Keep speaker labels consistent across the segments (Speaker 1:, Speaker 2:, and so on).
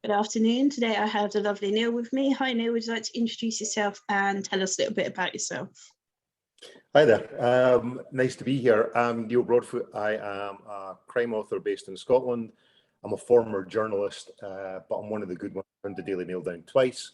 Speaker 1: Good afternoon. Today I have the lovely Neil with me. Hi Neil, would you like to introduce yourself and tell us a little bit about yourself?
Speaker 2: Hi there. Nice to be here. I'm Neil Broadfoot. I am a crime author based in Scotland. I'm a former journalist, but I'm one of the good ones. I turned the Daily Mail down twice.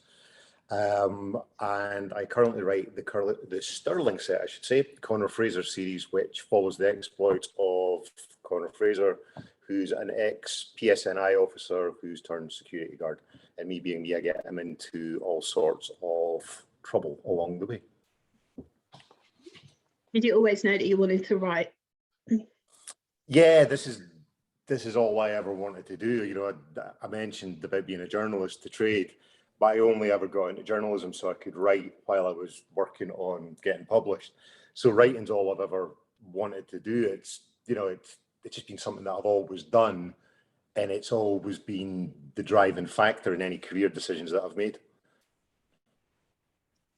Speaker 2: And I currently write the Sterling set, I should say, Conor Fraser series, which follows the exploits of Conor Fraser, who's an ex-PSNI officer who's turned security guard. And me being me, I get him into all sorts of trouble along the way.
Speaker 1: Did you always know that you wanted to write?
Speaker 2: Yeah, this is all I ever wanted to do. You know, I mentioned about being a journalist to trade, but I only ever got into journalism so I could write while I was working on getting published. So writing's all I've ever wanted to do. It's just been something that I've always done, and it's always been the driving factor in any career decisions that I've made.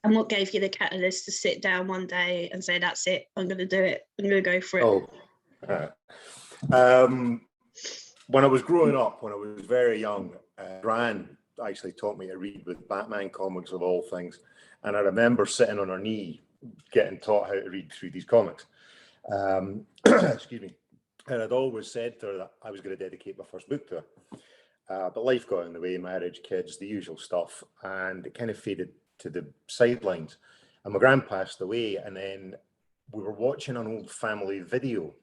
Speaker 1: And what gave you the catalyst to sit down one day and say, that's it, I'm going to do it, I'm going to go for it?
Speaker 2: When I was growing up, when I was very young, Gran actually taught me to read with Batman comics of all things. And I remember sitting on her knee getting taught how to read through these comics. Excuse me. And I'd always said to her that I was going to dedicate my first book to her. But life got in the way, marriage, kids, the usual stuff. And it kind of faded to the sidelines. And my gran passed away. And then we were watching an old family video.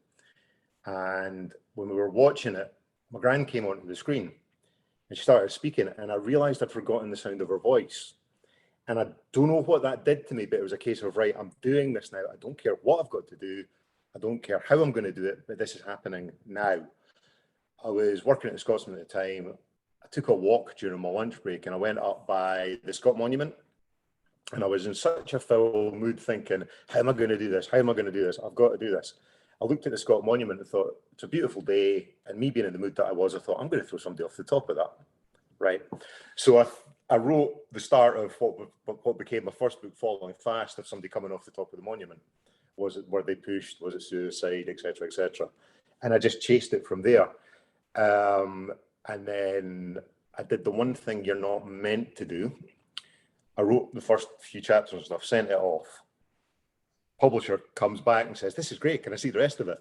Speaker 2: And when we were watching it, my gran came onto the screen and she started speaking. And I realized I'd forgotten the sound of her voice. And I don't know what that did to me, but it was a case of, right, I'm doing this now. I don't care what I've got to do. I don't care how I'm going to do it, but this is happening now. I was working at the Scotsman at the time. I took a walk during my lunch break and I went up by the Scott Monument. And I was in such a foul mood thinking, how am I going to do this? How am I going to do this? I've got to do this. I looked at the Scott Monument and thought, it's a beautiful day. And me being in the mood that I was, I thought, I'm going to throw somebody off the top of that. Right. So I wrote the start of what became my first book, Following Fast, of somebody coming off the top of the monument. Were they pushed? Was it suicide, etc., etc.? And I just chased it from there. And then I did the one thing you're not meant to do. I wrote the first few chapters and stuff, sent it off. Publisher comes back and says, this is great. Can I see the rest of it?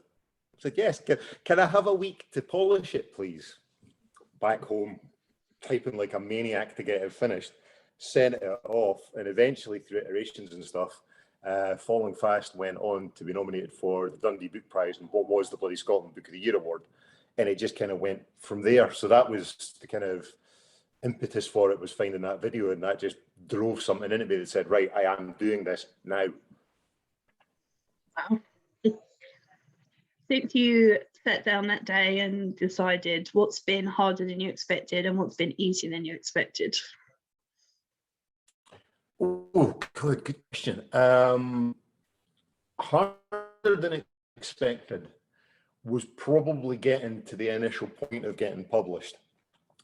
Speaker 2: I said, yes. Can I have a week to polish it, please? Back home, typing like a maniac to get it finished. Sent it off. And eventually, through iterations and stuff, Falling Fast went on to be nominated for the Dundee Book Prize and what was the bloody Scotland Book of the Year award. And it just kind of went from there. So that was the kind of impetus for it, was finding that video, and that just drove something into me that said, right, I am doing this now.
Speaker 1: Wow. Since you sat down that day and decided, what's been harder than you expected and what's been easier than you expected?
Speaker 2: Oh, good question. Harder than expected was probably getting to the initial point of getting published,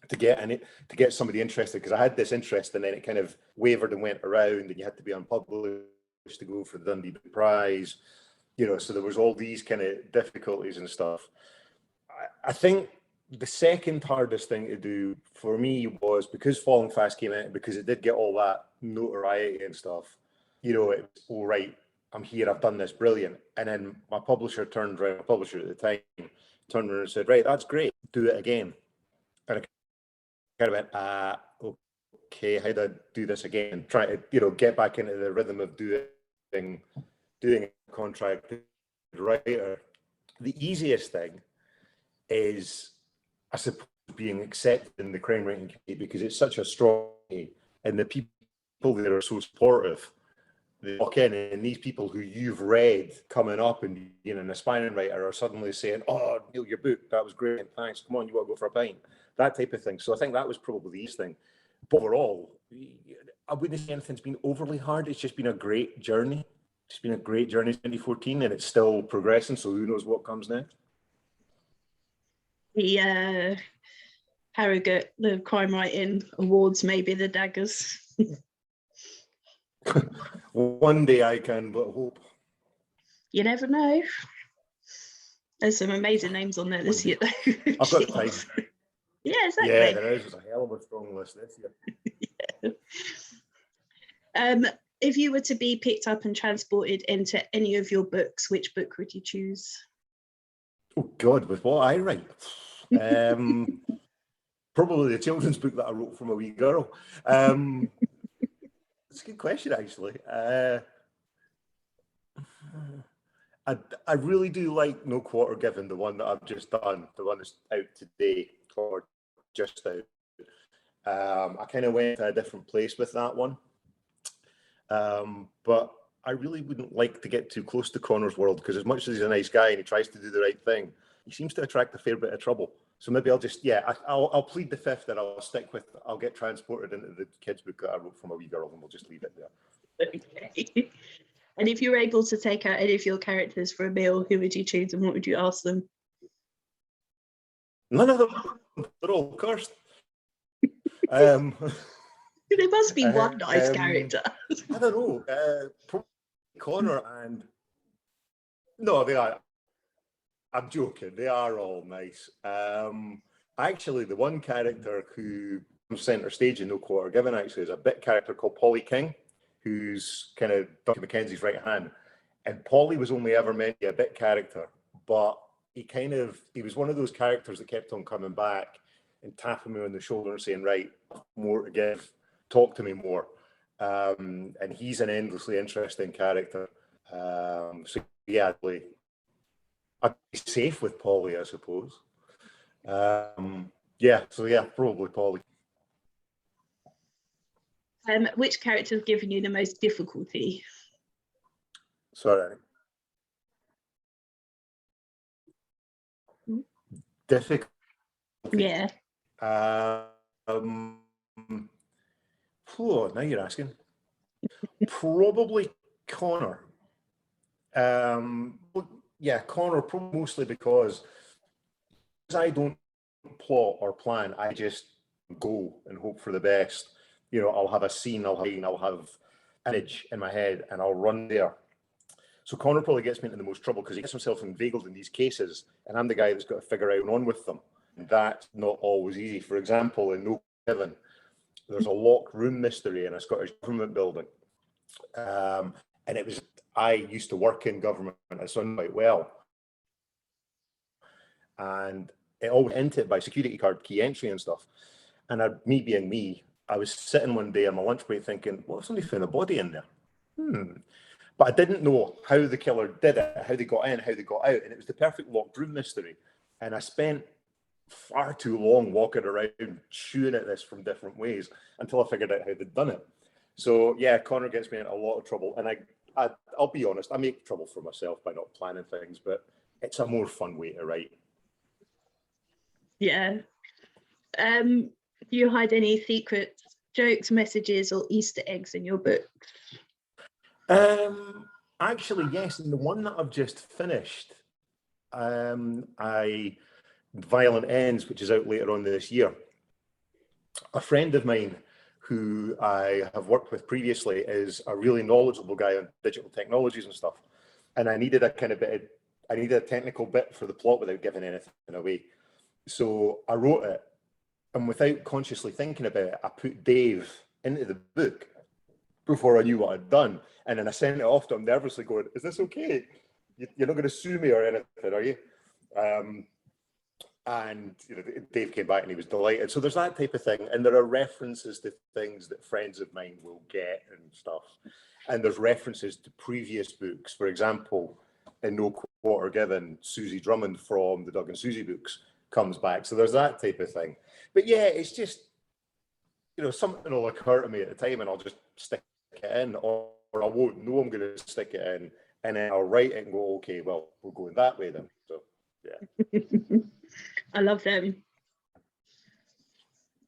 Speaker 2: to get somebody interested, because I had this interest and then it kind of wavered and went around, and you had to be unpublished to go for the Dundee Book Prize, so there was all these kind of difficulties and stuff. I think the second hardest thing to do for me was, because Falling Fast came out, because it did get all that notoriety and stuff, it was, all right, I'm here, I've done this, brilliant. And then my publisher at the time, turned around and said, right, that's great, do it again. And I kind of went, okay, how do I do this again? Try to, get back into the rhythm of doing a contracted writer. The easiest thing is, I suppose, being accepted in the crime writing community, because it's such a strong, and the people that are so supportive, they walk in, and these people who you've read coming up and being an aspiring writer are suddenly saying, oh, Neil, your book, that was great, thanks, come on, you want to go for a pint, that type of thing. So I think that was probably the easiest thing. But overall, I wouldn't say anything's been overly hard. It's just been a great journey. It's been a great journey since 2014, and it's still progressing, so who knows what comes next.
Speaker 1: The Harrogate, the crime writing awards, maybe the daggers.
Speaker 2: One day I can but hope.
Speaker 1: You never know. There's some amazing names on there this year, though.
Speaker 2: I've got time.
Speaker 1: Yeah, exactly.
Speaker 2: Yeah, there is. There's a hell of a strong list this year.
Speaker 1: If you were to be picked up and transported into any of your books, which book would you choose?
Speaker 2: Oh God, with what I write, probably the children's book that I wrote from a wee girl. It's a good question, actually. I really do like No Quarter Given, the one that I've just done, the one that's out today or just out. I kind of went to a different place with that one, but I really wouldn't like to get too close to Connor's world, because as much as he's a nice guy and he tries to do the right thing, he seems to attract a fair bit of trouble. So maybe I'll just, I'll plead the fifth, and I'll stick with, I'll get transported into the kids' book that I wrote from a wee girl, and we'll just leave it there.
Speaker 1: Okay. And if you were able to take out any of your characters for a meal, who would you choose and what would you ask them?
Speaker 2: None of them. They're all cursed.
Speaker 1: There must be one nice character.
Speaker 2: I don't know. Probably Connor and... No, they are. I'm joking. They are all nice. Actually, the one character who comes centre stage in No Quarter Given actually is a bit character called Polly King, who's kind of Duncan Mackenzie's right hand. And Polly was only ever meant to be a bit character, but he was one of those characters that kept on coming back and tapping me on the shoulder and saying, right, more to give, talk to me more. And he's an endlessly interesting character. So yeah, I'd be safe with Polly, I suppose. Probably Polly.
Speaker 1: Which character has given you the most difficulty?
Speaker 2: Sorry. Difficult.
Speaker 1: Yeah.
Speaker 2: Now you're asking. Probably Connor. Connor, probably mostly because I don't plot or plan. I just go and hope for the best. You know, I'll have a scene, I'll have an image in my head, and I'll run there. So Connor probably gets me into the most trouble because he gets himself inveigled in these cases, and I'm the guy that's got to figure out and on with them. And that's not always easy. For example, in No Heaven, there's a locked room mystery in a Scottish government building. And I used to work in government, and so I know quite well. And it all went into it by security card key entry and stuff. And me being me, I was sitting one day on my lunch break thinking, what if somebody found a body in there? But I didn't know how the killer did it, how they got in, how they got out. And it was the perfect locked room mystery. And I spent far too long walking around chewing at this from different ways until I figured out how they'd done it. So yeah, Connor gets me in a lot of trouble. And I'll be honest, I make trouble for myself by not planning things, but it's a more fun way to write.
Speaker 1: Yeah. Do you hide any secret jokes, messages, or Easter eggs in your book?
Speaker 2: Actually, yes. And the one that I've just finished, Violent Ends, which is out later on this year. A friend of mine who I have worked with previously is a really knowledgeable guy on digital technologies and stuff. And I needed a technical bit for the plot without giving anything away. So I wrote it, and without consciously thinking about it, I put Dave into the book before I knew what I'd done. And then I sent it off to him nervously going, is this okay? You're not going to sue me or anything, are you? And Dave came back and he was delighted. So there's that type of thing. And there are references to things that friends of mine will get and stuff. And there's references to previous books. For example, in No Quarter Given, Susie Drummond from the Doug and Susie books comes back. So there's that type of thing. But yeah, it's just, something will occur to me at the time and I'll just stick it in, or I won't know I'm going to stick it in, and then I'll write it and go, okay, well, we're going that way then. So yeah.
Speaker 1: I love them.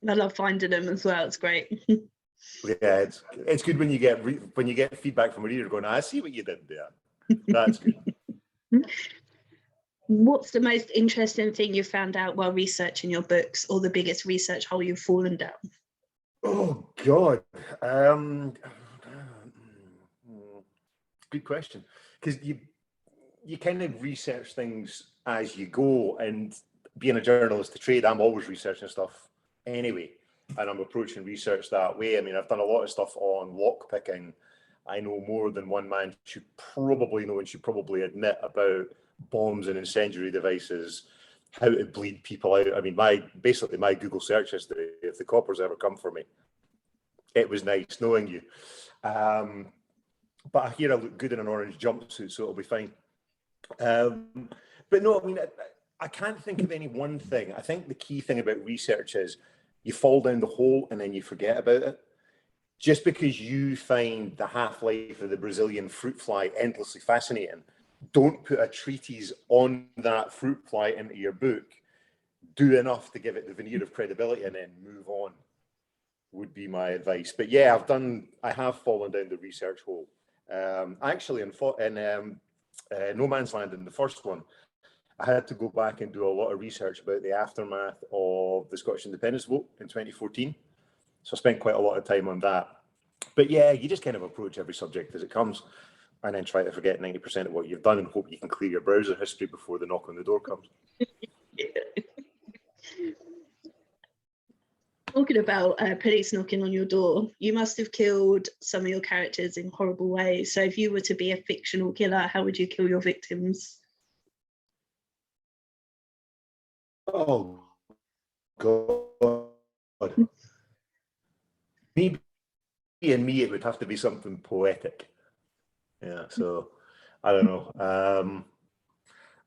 Speaker 1: I love finding them as well. It's great.
Speaker 2: Yeah, it's good when you get feedback from a reader going, I see what you did there. That's good.
Speaker 1: What's the most interesting thing you found out while researching your books, or the biggest research hole you've fallen down?
Speaker 2: Oh God, good question. Because you kind of research things as you go, and being a journalist to trade, I'm always researching stuff anyway, and I'm approaching research that way. I mean, I've done a lot of stuff on lock picking. I know more than one man should probably know and should probably admit about bombs and incendiary devices, how to bleed people out. I mean, basically my Google search history, if the coppers ever come for me, it was nice knowing you. But I hear I look good in an orange jumpsuit, so it'll be fine. But no, I mean, I can't think of any one thing. I think the key thing about research is you fall down the hole and then you forget about it. Just because you find the half-life of the Brazilian fruit fly endlessly fascinating, don't put a treatise on that fruit fly into your book. Do enough to give it the veneer of credibility and then move on, would be my advice. But yeah, I have fallen down the research hole. Actually, in No Man's Land, in the first one, I had to go back and do a lot of research about the aftermath of the Scottish independence vote in 2014. So I spent quite a lot of time on that. But yeah, you just kind of approach every subject as it comes and then try to forget 90% of what you've done and hope you can clear your browser history before the knock on the door comes.
Speaker 1: Talking about police knocking on your door, you must have killed some of your characters in horrible ways. So if you were to be a fictional killer, how would you kill your victims?
Speaker 2: Oh, God. Me being me, it would have to be something poetic. Yeah, so I don't know.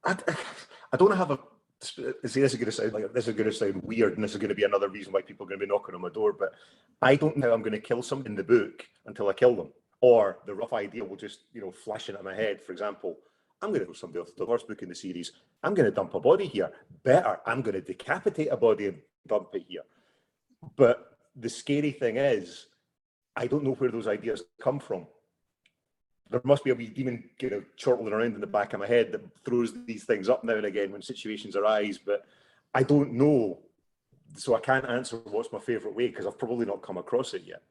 Speaker 2: I don't have a. See, this is going to sound weird, and this is going to be another reason why people are going to be knocking on my door. But I don't know how I'm going to kill someone in the book until I kill them, or the rough idea will just flash into my head. For example, I'm going to kill somebody off the first book in the series. I'm going to dump a body here. Better, I'm going to decapitate a body and dump it here. But the scary thing is, I don't know where those ideas come from. There must be a wee demon chortling around in the back of my head that throws these things up now and again when situations arise, but I don't know. So I can't answer what's my favourite way because I've probably not come across it yet.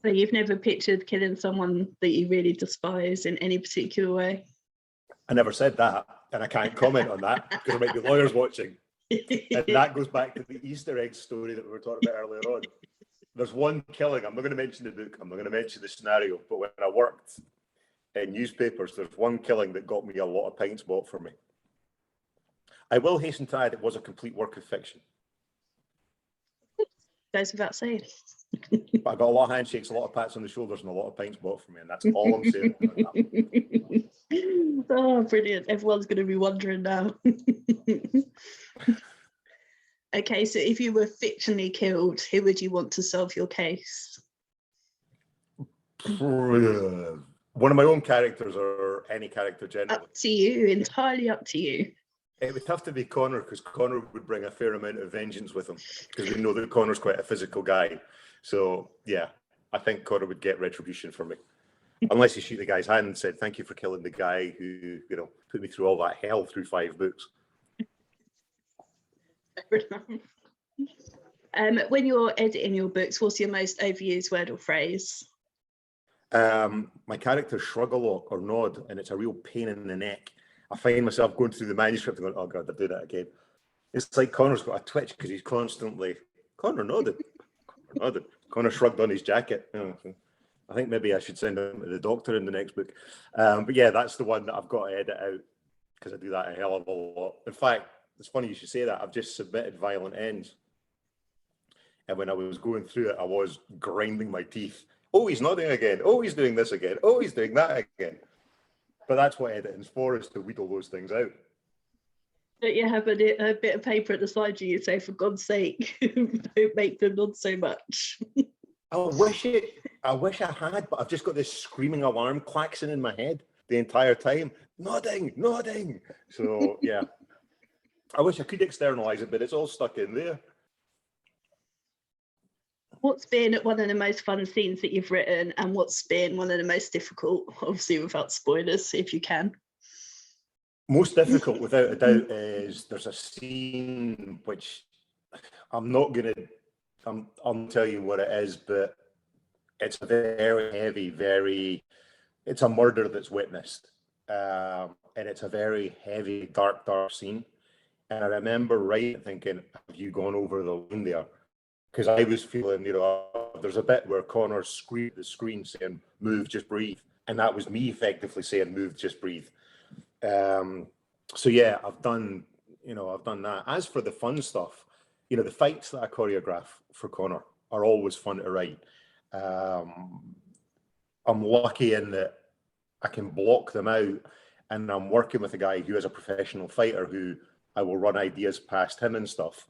Speaker 1: So you've never pictured killing someone that you really despise in any particular way?
Speaker 2: I never said that, and I can't comment on that because there might be lawyers watching. And that goes back to the Easter egg story that we were talking about earlier on. There's one killing, I'm not going to mention the book, I'm not going to mention the scenario, but when I worked in newspapers, there's one killing that got me a lot of pints bought for me. I will hasten to add it was a complete work of fiction.
Speaker 1: Goes without saying.
Speaker 2: But I got a lot of handshakes, a lot of pats on the shoulders, and a lot of pints bought for me, and that's all I'm saying.
Speaker 1: Oh, brilliant. Everyone's going to be wondering now. Okay, so if you were fictionally killed, who would you want to solve your case?
Speaker 2: One of my own characters or any character generally?
Speaker 1: Up to you, entirely up to you.
Speaker 2: It would have to be Connor, because Connor would bring a fair amount of vengeance with him, because we know that Connor's quite a physical guy. So, yeah, I think Connor would get retribution for me. Unless he shoot the guy's hand and said, thank you for killing the guy who, put me through all that hell through 5 books.
Speaker 1: When you're editing your books, what's your most overused word or phrase?
Speaker 2: My characters shrug a lot or nod, and it's a real pain in the neck. I find myself going through the manuscript and going, oh God, I'll do that again. It's like Connor's got a twitch because he's constantly, Connor nodded. Connor shrugged on his jacket. I think maybe I should send him to the doctor in the next book. But yeah, that's the one that I've got to edit out because I do that a hell of a lot. In fact, it's funny you should say that. I've just submitted Violent Ends. And when I was going through it, I was grinding my teeth. Oh, he's nodding again. Oh, he's doing this again. Oh, he's doing that again. But that's what editing's for, is to wheedle those things out.
Speaker 1: Don't you have a bit of paper at the side of you say, for God's sake, don't make them nod so much?
Speaker 2: I wish I had, but I've just got this screaming alarm klaxon in my head the entire time. Nodding. So, yeah. I wish I could externalize it, but it's all stuck in there.
Speaker 1: What's been one of the most fun scenes that you've written, and what's been one of the most difficult, obviously without spoilers, if you can?
Speaker 2: Most difficult, without a doubt, is there's a scene which I'll tell you what it is, but it's very heavy, it's a murder that's witnessed. and it's a very heavy, dark scene. And I remember thinking, have you gone over the line there? Because I was feeling, there's a bit where Connor's screaming at the screen saying, move, just breathe. And that was me effectively saying, move, just breathe. So yeah, I've done that. As for the fun stuff, the fights that I choreograph for Connor are always fun to write. I'm lucky in that I can block them out, and I'm working with a guy who is a professional fighter who I will run ideas past him and stuff.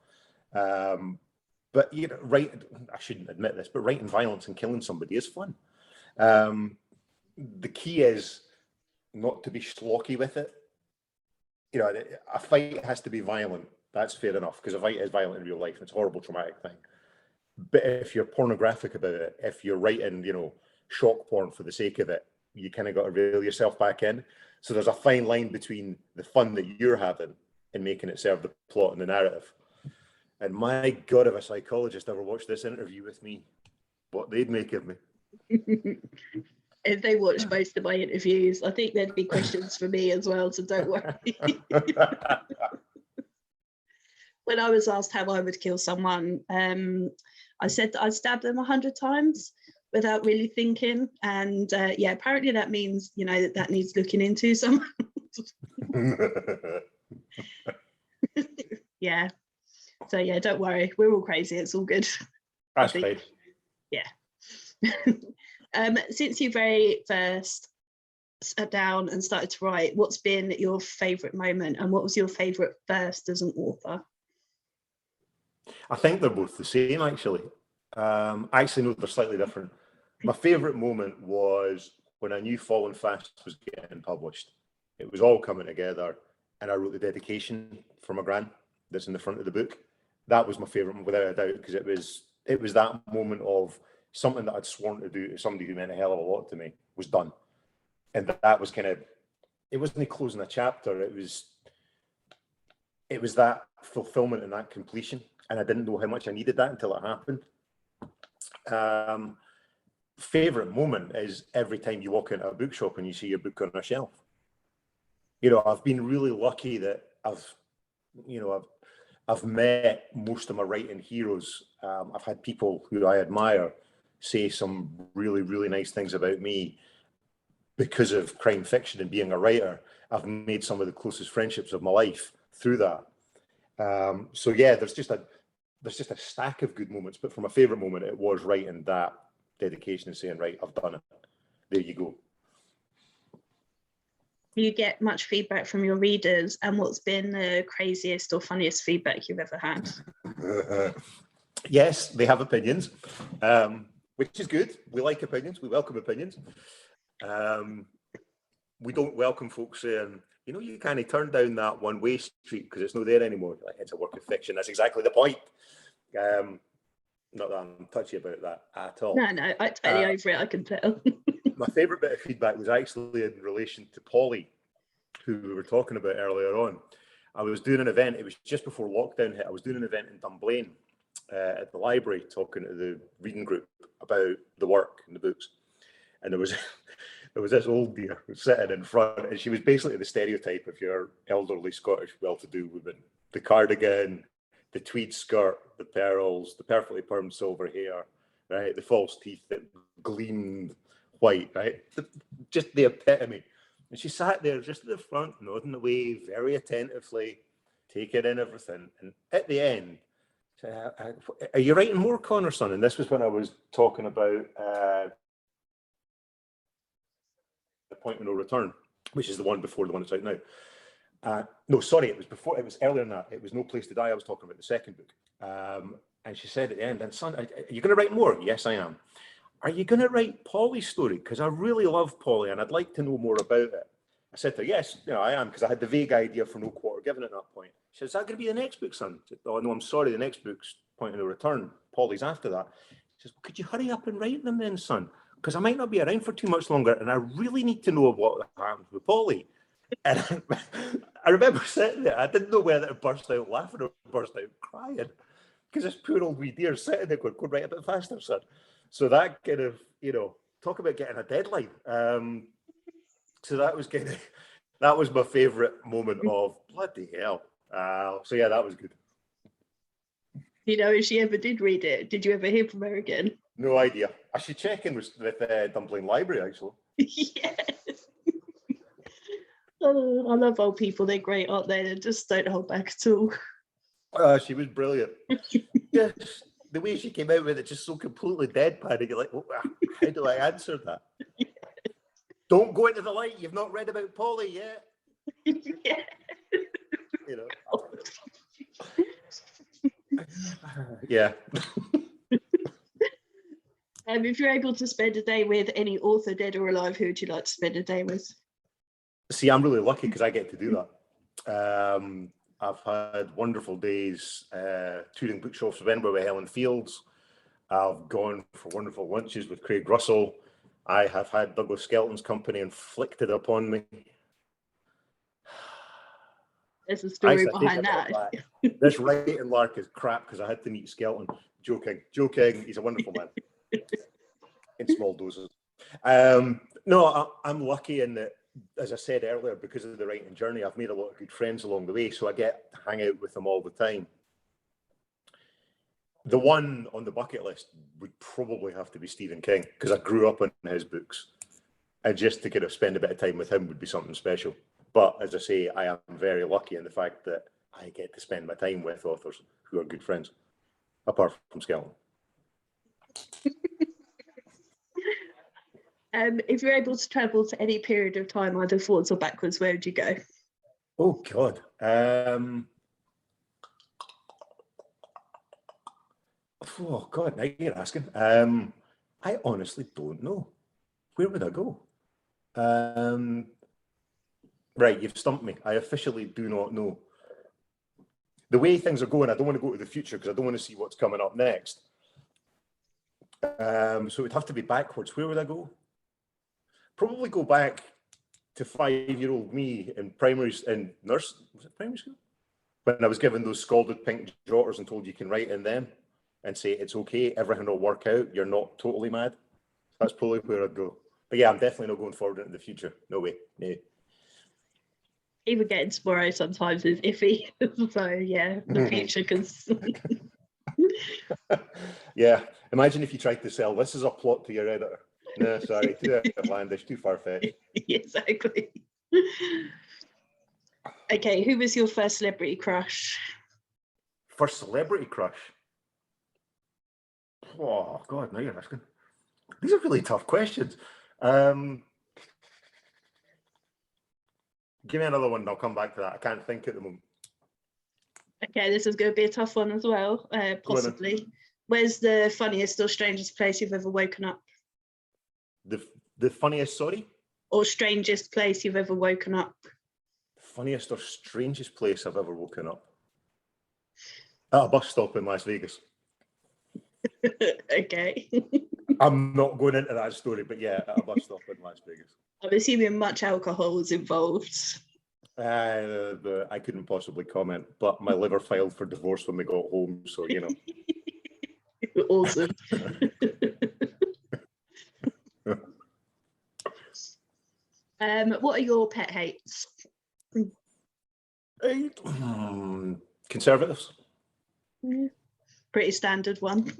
Speaker 2: But I shouldn't admit this, but writing violence and killing somebody is fun. The key is not to be schlocky with it. A fight has to be violent. That's fair enough, because a fight is violent in real life. It's a horrible, traumatic thing. But if you're pornographic about it, if you're writing, shock porn for the sake of it, you kind of got to reel yourself back in. So there's a fine line between the fun that you're having and making it serve the plot and the narrative. And my God, if a psychologist ever watched this interview with me, what they'd make of me.
Speaker 1: If they watched most of my interviews, I think there'd be questions for me as well, so don't worry. When I was asked how I would kill someone, I said that I'd stab them 100 times without really thinking. And yeah, apparently that means, that needs looking into some. Yeah. So yeah, don't worry. We're all crazy. It's all good.
Speaker 2: That's fine.
Speaker 1: Yeah. Since you very first sat down and started to write, what's been your favourite moment, and what was your favourite first as an author?
Speaker 2: I think they're both the same, actually. Actually, no, they're slightly different. My favourite moment was when I knew Falling Fast was getting published. It was all coming together, and I wrote the dedication for my gran that's in the front of the book. That was my favourite, without a doubt, because it was that moment of something that I'd sworn to do to somebody who meant a hell of a lot to me was done. And that was it wasn't closing a chapter, it was that fulfillment and that completion. And I didn't know how much I needed that until it happened. Favorite moment is every time you walk into a bookshop and you see your book on a shelf. I've been really lucky that I've met most of my writing heroes. I've had people who I admire say some really, really nice things about me because of crime fiction and being a writer. I've made some of the closest friendships of my life through that. So yeah, there's just a stack of good moments. But for my favorite moment, it was writing that dedication and saying, right, I've done it. There you go.
Speaker 1: Do you get much feedback from your readers, and what's been the craziest or funniest feedback you've ever had?
Speaker 2: Yes, they have opinions, which is good. We like opinions. We welcome opinions. We don't welcome folks saying, you kind of turn down that one-way street because it's not there anymore. Like, it's a work of fiction. That's exactly the point. Not that I'm touchy about that at all.
Speaker 1: No, I totally over it, I can tell.
Speaker 2: My favourite bit of feedback was actually in relation to Polly, who we were talking about earlier on. I was doing an event, it was just before lockdown hit, I was doing an event in Dunblane at the library, talking to the reading group about the work and the books. And there was this old dear sitting in front, and she was basically the stereotype of your elderly Scottish well-to-do woman. The cardigan, the tweed skirt, the pearls, the perfectly permed silver hair, right? The false teeth that gleamed white, right? Just the epitome. And she sat there just at the front, nodding away very attentively, taking in everything. And at the end, she said, are you writing more, Connor, son? And this was when I was talking about The Point of No Return, which is the one before the one that's out now. No, sorry, it was earlier than that. It was No Place to Die. I was talking about the second book. And she said at the end, and son, are you going to write more? Yes, I am. Are you going to write Polly's story? Because I really love Polly and I'd like to know more about it. I said to her, yes, I am, because I had the vague idea for No Quarter Given at that point. She said, is that going to be the next book, son? I said, oh, no, I'm sorry, the next book's Point of No Return. Polly's after that. She says, well, could you hurry up and write them then, son? Because I might not be around for too much longer and I really need to know what happens with Polly. And I remember sitting there, I didn't know whether to burst out laughing or burst out crying, because this poor old wee dear sitting there going, go write a bit faster, son. So that kind of, talk about getting a deadline. So that was kind of, That was my favourite moment of bloody hell. So yeah, that was good.
Speaker 1: You know, if she ever did read it, did you ever hear from her again?
Speaker 2: No idea. I should check in with Dumpling Library, actually.
Speaker 1: Yes. Oh, I love old people. They're great, aren't they? They just don't hold back at all.
Speaker 2: She was brilliant. Just the way she came out with it, just so completely deadpan. And you're like, how do I answer that?
Speaker 1: Yeah.
Speaker 2: Don't go into the light. You've not read about Polly yet.
Speaker 1: Yeah.
Speaker 2: You know. Yeah.
Speaker 1: If you're able to spend a day with any author, dead or alive, who would you like to spend a day with?
Speaker 2: See, I'm really lucky because I get to do that. I've had wonderful days touring bookshops of Edinburgh with Helen Fields. I've gone for wonderful lunches with Craig Russell. I have had Douglas Skelton's company inflicted upon me.
Speaker 1: There's a story behind that.
Speaker 2: This writing lark is crap because I had to meet Skelton. Joking. He's a wonderful man in small doses. No, I'm lucky in that, as I said earlier, because of the writing journey, I've made a lot of good friends along the way, so I get to hang out with them all the time. The one on the bucket list would probably have to be Stephen King, because I grew up on his books, and just to kind of spend a bit of time with him would be something special. But as I say, I am very lucky in the fact that I get to spend my time with authors who are good friends, apart from Skelton.
Speaker 1: If you're able to travel to any period of time, either forwards or backwards, where would you go?
Speaker 2: Oh, God. Oh, God, now you're asking. I honestly don't know. Where would I go? Right, you've stumped me. I officially do not know. The way things are going, I don't want to go to the future because I don't want to see what's coming up next. So it would have to be backwards. Where would I go? Probably go back to 5-year-old me in primary was it primary school? When I was given those scalded pink jotters and told you can write in them and say it's okay, everything will work out, you're not totally mad. That's probably where I'd go. But yeah, I'm definitely not going forward into the future. No way. No.
Speaker 1: Even getting tomorrow sometimes is iffy. So yeah, the future because
Speaker 2: Yeah. Imagine if you tried to sell this as a plot to your editor. No, sorry, too outlandish, too far-fetched.
Speaker 1: Exactly. Okay, who was your first celebrity crush?
Speaker 2: First celebrity crush? Oh, God, now you're asking. These are really tough questions. Give me another one and I'll come back to that. I can't think at the moment.
Speaker 1: Okay, this is going to be a tough one as well, possibly. Where's the funniest or strangest place you've ever woken up?
Speaker 2: The funniest, sorry?
Speaker 1: Or strangest place you've ever woken up?
Speaker 2: Funniest or strangest place I've ever woken up? At a bus stop in Las Vegas.
Speaker 1: Okay.
Speaker 2: I'm not going into that story, but yeah, at a bus stop in Las Vegas.
Speaker 1: I'm assuming much alcohol was involved.
Speaker 2: I couldn't possibly comment, but my liver filed for divorce when we got home, so you know.
Speaker 1: Awesome. What are your pet hates?
Speaker 2: Conservatives.
Speaker 1: Yeah. Pretty standard one.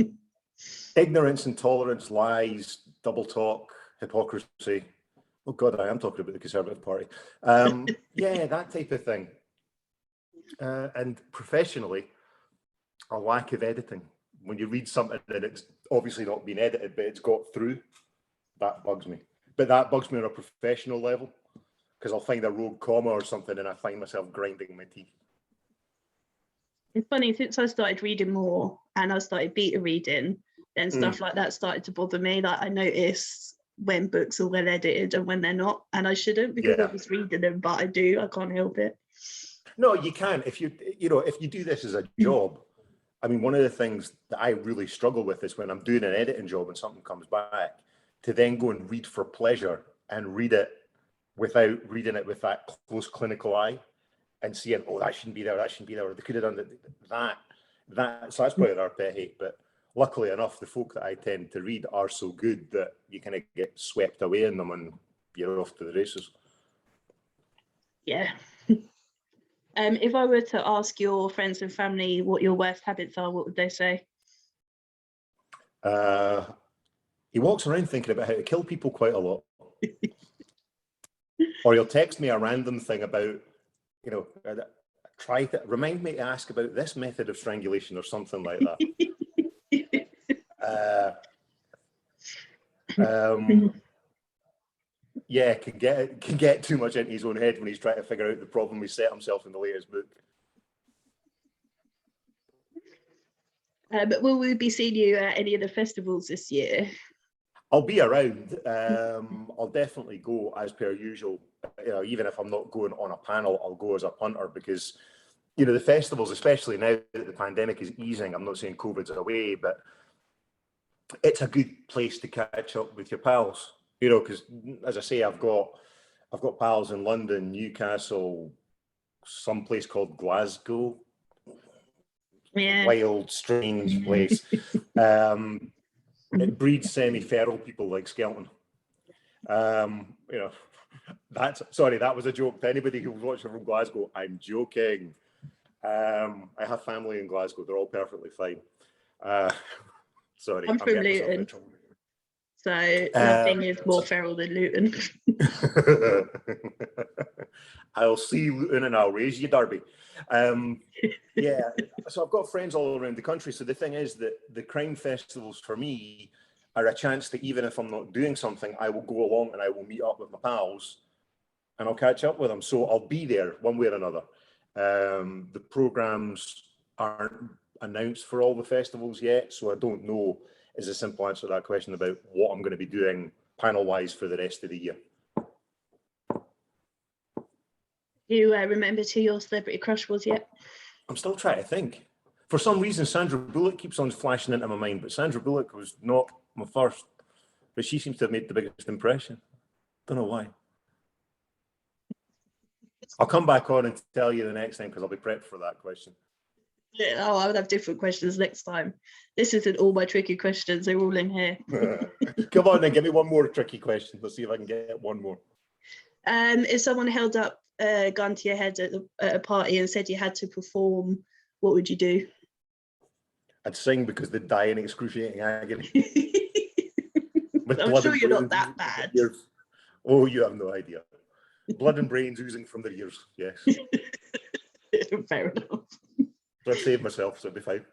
Speaker 2: Ignorance, intolerance, lies, double talk, hypocrisy. Oh God, I am talking about the Conservative Party. Yeah, that type of thing. And professionally, a lack of editing. When you read something and it's obviously not been edited, but it's got through, that bugs me. But that bugs me on a professional level because I'll find a rogue comma or something and I find myself grinding my teeth.
Speaker 1: It's funny, since I started reading more and I started beta reading, then stuff like that started to bother me. Like I notice when books are well edited and when they're not, and I shouldn't because I was reading them, but I do. I can't help it.
Speaker 2: No, you can. If you do this as a job, I mean, one of the things that I really struggle with is when I'm doing an editing job and something comes back, to then go and read for pleasure and read it without reading it with that close clinical eye and seeing, oh, that shouldn't be there, that shouldn't be there, or they could have done that. So that's probably our pet hate. But luckily enough, the folk that I tend to read are so good that you kind of get swept away in them and you're off to the races.
Speaker 1: Yeah. If I were to ask your friends and family what your worst habits are, what would they say?
Speaker 2: He walks around thinking about how to kill people quite a lot. Or he'll text me a random thing about, you know, try to remind me to ask about this method of strangulation or something like that. Yeah, can get too much into his own head when he's trying to figure out the problem he set himself in the latest book.
Speaker 1: But will we be seeing you at any of the festivals this year?
Speaker 2: I'll be around. I'll definitely go as per usual. You know, even if I'm not going on a panel, I'll go as a punter because, you know, the festivals, especially now that the pandemic is easing, I'm not saying COVID's away, but it's a good place to catch up with your pals. You know, because as I say, I've got pals in London, Newcastle, some place called Glasgow.
Speaker 1: Yeah.
Speaker 2: Wild, strange place. It breeds semi-feral people like Skelton. You know, that was a joke to anybody who's watching from Glasgow. I'm joking. I have family in Glasgow. They're all perfectly fine. Sorry,
Speaker 1: I'm from Luton, so nothing is more feral than Luton.
Speaker 2: I'll see Luton and I'll raise you, Derby. Yeah, so I've got friends all around the country. So the thing is that the crime festivals for me are a chance that even if I'm not doing something, I will go along and I will meet up with my pals and I'll catch up with them. So I'll be there one way or another. The programs aren't announced for all the festivals yet, so I don't know is a simple answer to that question about what I'm going to be doing panel-wise for the rest of the year.
Speaker 1: You remember who your celebrity crush was yet?
Speaker 2: I'm still trying to think. For some reason, Sandra Bullock keeps on flashing into my mind, but Sandra Bullock was not my first, but she seems to have made the biggest impression. Don't know why. I'll come back on and tell you the next time because I'll be prepped for that question.
Speaker 1: Yeah, oh, I would have different questions next time. This isn't all my tricky questions. They're all in here.
Speaker 2: Come on then, give me one more tricky question. Let's see if I can get one more.
Speaker 1: If someone held up a gun to your head at a party and said you had to perform, what would you do?
Speaker 2: I'd sing because they'd die in excruciating agony.
Speaker 1: I'm sure you're not that bad.
Speaker 2: Oh, you have no idea. Blood and brains oozing from their ears, yes.
Speaker 1: Fair enough.
Speaker 2: So I'd save myself, so it'd be fine.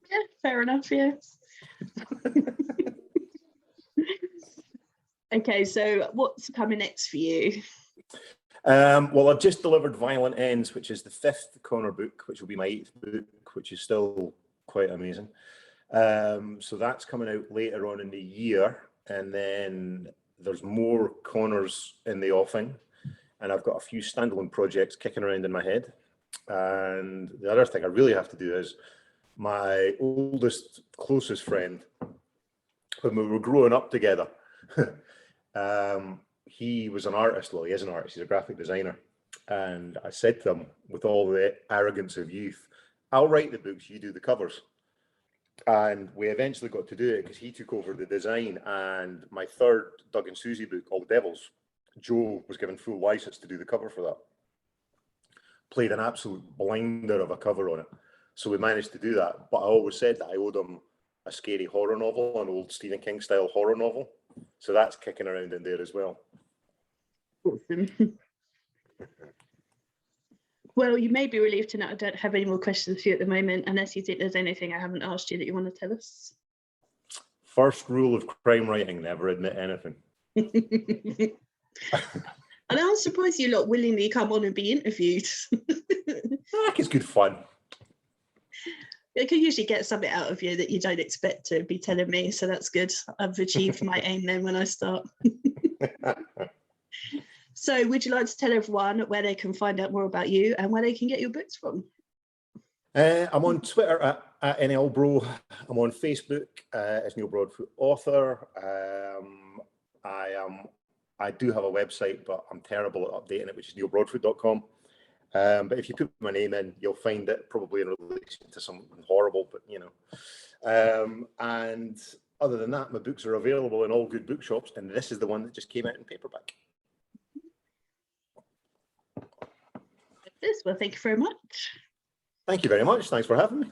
Speaker 1: Yeah, fair enough, yeah. Okay, so what's coming next for you?
Speaker 2: Well, I've just delivered Violent Ends, which is the 5th Connor book, which will be my 8th book, which is still quite amazing. So that's coming out later on in the year. And then there's more Connors in the offing. And I've got a few standalone projects kicking around in my head. And the other thing I really have to do is my oldest, closest friend, when we were growing up together, he was an artist. Well, he is an artist. He's a graphic designer. And I said to him, with all the arrogance of youth, I'll write the books, you do the covers. And we eventually got to do it because he took over the design. And my third Doug and Susie book, All the Devils, Joe was given full license to do the cover for that. Played an absolute blinder of a cover on it. So we managed to do that. But I always said that I owed him a scary horror novel, an old Stephen King style horror novel. So that's kicking around in there as well.
Speaker 1: Awesome. Well, you may be relieved to know I don't have any more questions for you at the moment, unless you think there's anything I haven't asked you that you want to tell us.
Speaker 2: First rule of crime writing, never admit anything.
Speaker 1: And I'm surprised you lot willingly come on and be interviewed.
Speaker 2: It's good fun.
Speaker 1: I can usually get something out of you that you don't expect to be telling me, so that's good. I've achieved my aim then when I start. So would you like to tell everyone where they can find out more about you and where they can get your books from?
Speaker 2: I'm on Twitter at NLBro. I'm on Facebook as Neil Broadfoot author. I do have a website, but I'm terrible at updating it, which is neilbroadfoot.com. But if you put my name in, you'll find it probably in relation to something horrible, but you know. And other than that, my books are available in all good bookshops, and this is the one that just came out in paperback.
Speaker 1: Yes, well, thank you very much.
Speaker 2: Thank you very much. Thanks for having me.